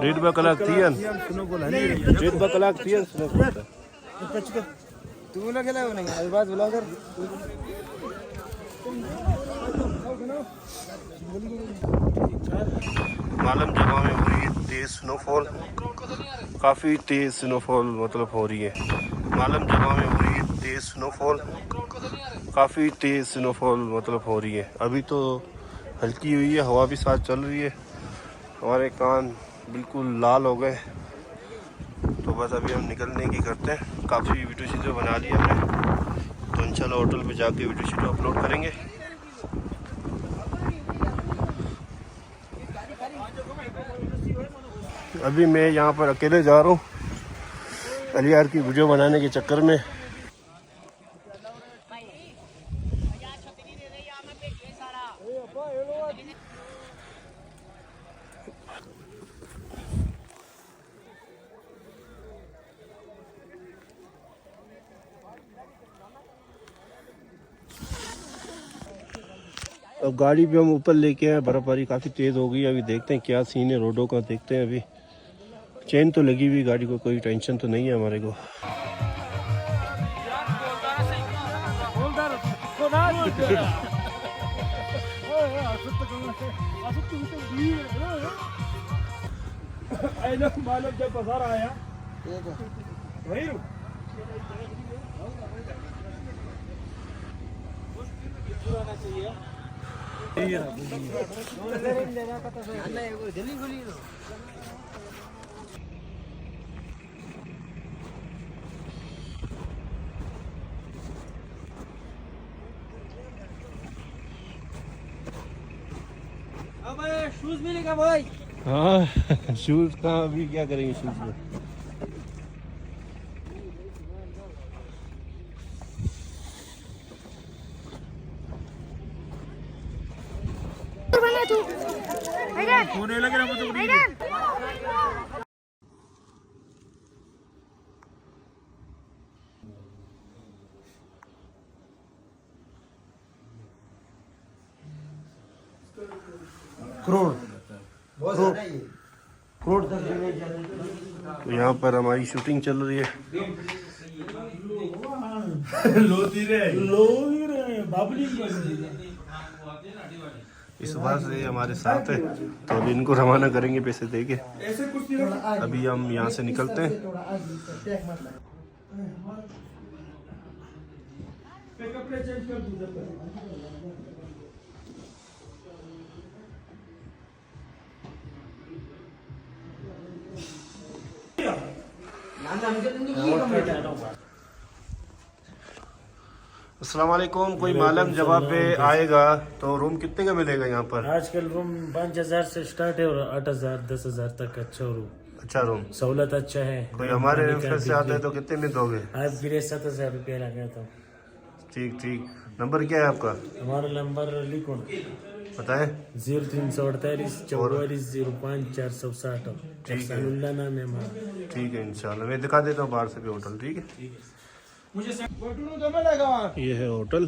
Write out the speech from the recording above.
डेढ़ बकलाक थियन डेढ़ बकलाक थियन तू बोला गेला नहीं आज बात बोला कर मालम जगह में हो रही है तेज स्नोफॉल, काफ़ी तेज स्नोफॉल मतलब हो रही है। मालम जगह में हो रही है तेज स्नोफॉल, काफ़ी तेज स्नोफॉल मतलब हो रही है। अभी तो हल्की हुई है, हवा भी साथ चल रही है। हमारे कान बिल्कुल लाल हो गए, तो बस अभी हम निकलने की करते हैं। काफ़ी वीडियो शीडियो बना ली हमने, तो इंशाल्लाह होटल पे जाके वीडियो शीडियो अपलोड करेंगे। अभी मैं यहाँ पर अकेले जा रहा हूँ अलियार की वीडियो बनाने के चक्कर में। अब गाड़ी भी हम ऊपर लेके आए, बर्फबारी काफ़ी तेज़ हो गई। अभी देखते हैं क्या सीन है रोडों का, देखते हैं। अभी चेन तो लगी हुई गाड़ी को, कोई टेंशन तो नहीं है हमारे को। जब बाजार आया वही शूज मिलेगा भाई। हाँ शूज़ का अभी क्या करेंगे शूज़ में। तो यहाँ पर हमारी शूटिंग चल रही है। इस बार से हमारे साथ है, तो अभी इनको रवाना करेंगे पैसे देके। अभी हम यहाँ से निकलते हैं। अस्सलाम वालेकुम। कोई मालम जवाब पे आएगा तो रूम कितने का मिलेगा यहाँ पर? आजकल रूम 5,000 से स्टार्ट है और 8,000 10,000 तक अच्छा रूम। अच्छा रूम, सहूलत अच्छा है। कोई हमारे रेफरेंस से आता है तो कितने में दोगे? आप गिरे 7,000 रुपया लगा था। ठीक ठीक। नंबर क्या है आपका? हमारा नंबर लिखो बताएं। 0348 44 05 460। ठीक है, नाम है हमारा। ठीक है इंशाल्लाह। मैं दिखा देता हूँ बाहर से भी होटल। ठीक है, ये है होटल।